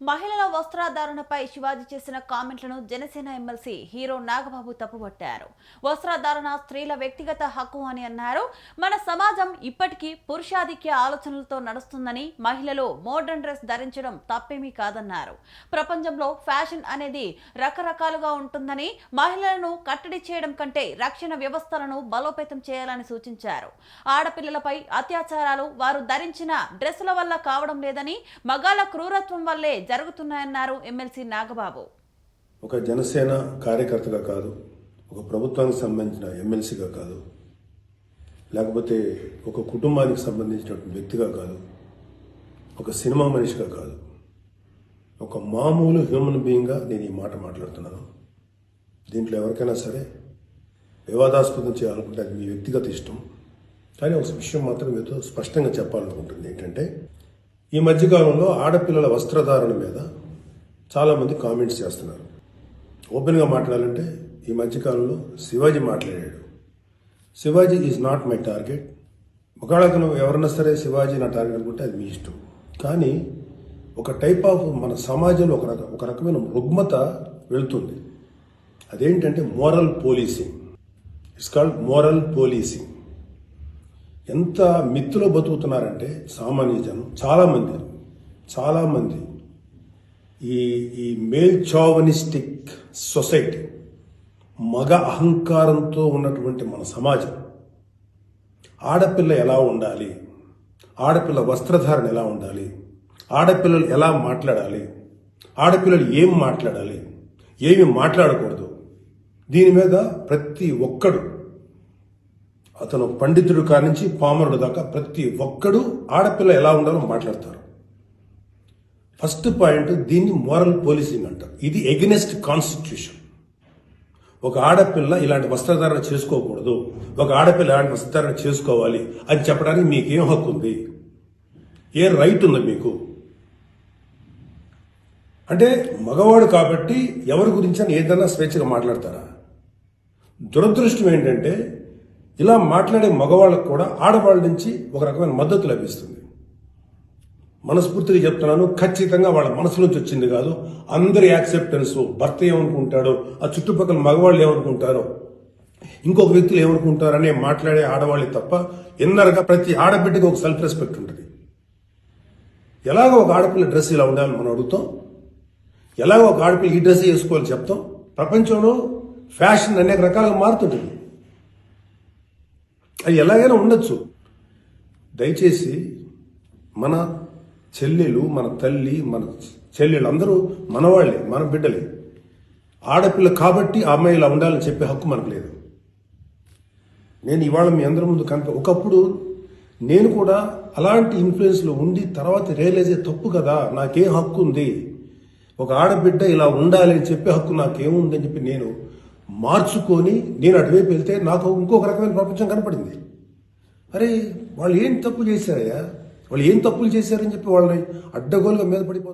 మహిళల వస్త్రధారణపై శివాజీ చేసిన కామెంట్లను Janasena MLC hero Nagababu తప్పుపట్టారు. వస్త్రధారణ స్త్రీల వ్యక్తిగత హక్కు అని అన్నారు. మన సమాజం ఇప్పటికీ పురుషాధిక్య ఆలోచనలతో నడుస్తుందని, మహిళలు మోడర్న్ డ్రెస్ ధరించడం తప్పేమీ కాదన్నారు. ప్రపంచంలో ఫ్యాషన్ అనేది రకరకాలుగా ఉంటుందని, మహిళలను కట్టడి చేయడం కంటే రక్షణ వ్యవస్థలను బలోపేతం చేయాలని సూచించారు. ఆడపిల్లలపై అత్యాచారాలు వారు ధరించిన డ్రెస్సుల వల్ల కావడం లేదని, మగాళ్ల క్రూరత్వం వల్లే జరుగుతున్నాయన్నారు ఎమ్మెల్సీ నాగబాబు. ఒక జనసేన కార్యకర్తగా కాదు, ఒక ప్రభుత్వానికి సంబంధించిన ఎమ్మెల్సీగా కాదు, లేకపోతే ఒక కుటుంబానికి సంబంధించినటువంటి వ్యక్తిగా కాదు, ఒక సినిమా మనిషిగా కాదు, ఒక మామూలు హ్యూమన్ బీయింగ్గా నేను ఈ మాట మాట్లాడుతున్నాను. దీంట్లో ఎవరికైనా సరే వివాదాస్పదం చేయాలనుకుంటే అది మీ వ్యక్తిగత ఇష్టం. కానీ ఒక విషయం మాత్రం మీతో స్పష్టంగా చెప్పాలనుకుంటుంది ఏంటంటే, ఈ మధ్యకాలంలో ఆడపిల్లల వస్త్రధారణ మీద చాలామంది కామెంట్స్ చేస్తున్నారు. ఓపెన్గా మాట్లాడాలంటే ఈ మధ్యకాలంలో శివాజీ మాట్లాడాడు. Shivaji is not my target. ఒకవేళ ఎవరన్నా సరే శివాజీ నా టార్గెట్ అనుకుంటే అది మీ ఇష్టం. కానీ ఒక టైప్ ఆఫ్ మన సమాజంలో ఒక రకమైన రుగ్మత వెళుతుంది. అదేంటంటే moral policing. It's called moral policing. ఎంత మిత్తులో బతుకుతున్నారంటే సామాన్య జనం చాలామంది ఈ మేల్ చావనిస్టిక్ సొసైటీ, మగ అహంకారంతో ఉన్నటువంటి మన సమాజం, ఆడపిల్ల ఎలా ఉండాలి, ఆడపిల్ల వస్త్రధారణ ఎలా ఉండాలి, ఆడపిల్లలు ఎలా మాట్లాడాలి, ఆడపిల్లలు ఏం మాట్లాడాలి, ఏమి మాట్లాడకూడదు, దీని మీద ప్రతి ఒక్కడు, అతను పండితుడు కానించి పామరుడు దాకా ప్రతి ఒక్కడు ఆడపిల్ల ఎలా ఉండాలో మాట్లాడతారు. ఫస్ట్ పాయింట్, దీన్ని మోరల్ పోలీసింగ్ అంటారు. ఇది ఎగెనెస్ట్ కాన్స్టిట్యూషన్. ఒక ఆడపిల్ల ఇలాంటి వస్త్రధారణ చేసుకోకూడదు, ఒక ఆడపిల్ల ఇలాంటి వస్త్రధారణ చేసుకోవాలి అని చెప్పడానికి మీకేం హక్కు ఉంది? ఏ రైట్ ఉంది మీకు? అంటే మగవాడు కాబట్టి ఎవరి గురించి అని ఏదైనా స్వేచ్ఛగా మాట్లాడతారా? దురదృష్టం ఏంటంటే ఇలా మాట్లాడే మగవాళ్ళకు కూడా ఆడవాళ్ళ నుంచి ఒక రకమైన మద్దతు లభిస్తుంది. మనస్ఫూర్తిగా చెప్తున్నాను, ఖచ్చితంగా వాళ్ళ మనసు నుంచి వచ్చింది కాదు. అందరి యాక్సెప్టెన్స్, భర్త ఏమనుకుంటాడో, ఆ చుట్టుపక్కల మగవాళ్ళు ఏమనుకుంటారో, ఇంకొక వ్యక్తులు ఏమనుకుంటారనే మాట్లాడే ఆడవాళ్ళే తప్ప ఇన్నరగా ప్రతి ఆడబిడ్డకి ఒక సెల్ఫ్ రెస్పెక్ట్ ఉంటుంది. ఎలాగో ఒక ఆడపిల్ల డ్రెస్ ఇలా ఉండాలని మనం అడుగుతాం, ఎలాగో ఒక ఆడపిల్ల ఈ డ్రెస్ వేసుకోవాలని చెప్తాం. ప్రపంచంలో ఫ్యాషన్ అనేక రకాలుగా మారుతుంటుంది. అది ఎలాగైనా ఉండొచ్చు. దయచేసి మన చెల్లెలు, మన తల్లి, మన చెల్లెలు అందరూ మనవాళ్లే, మన బిడ్డలే. ఆడపిల్ల కాబట్టి ఆ అమ్మాయి ఇలా ఉండాలని చెప్పే హక్కు మనకు లేదు. నేను ఇవాళ మీ అందరి ముందు ఒకప్పుడు నేను కూడా అలాంటి ఇన్ఫ్లుయెన్స్లో ఉండి తర్వాత రియలైజ్ అయ్యే తప్పు కదా, నాకేం హక్కు ఉంది, ఒక ఆడబిడ్డ ఇలా ఉండాలి అని చెప్పే హక్కు నాకేముందని చెప్పి నేను మార్చుకొని నేను అటువైపు వెళ్తే నాకు ఇంకొక రకమైన ప్రపంచం కనపడింది. అరే వాళ్ళు ఏం తప్పు చేశారయ్యా, వాళ్ళు ఏం తప్పులు చేశారని చెప్పి వాళ్ళని అడ్డగోలుగా మీద పడిపోతారు.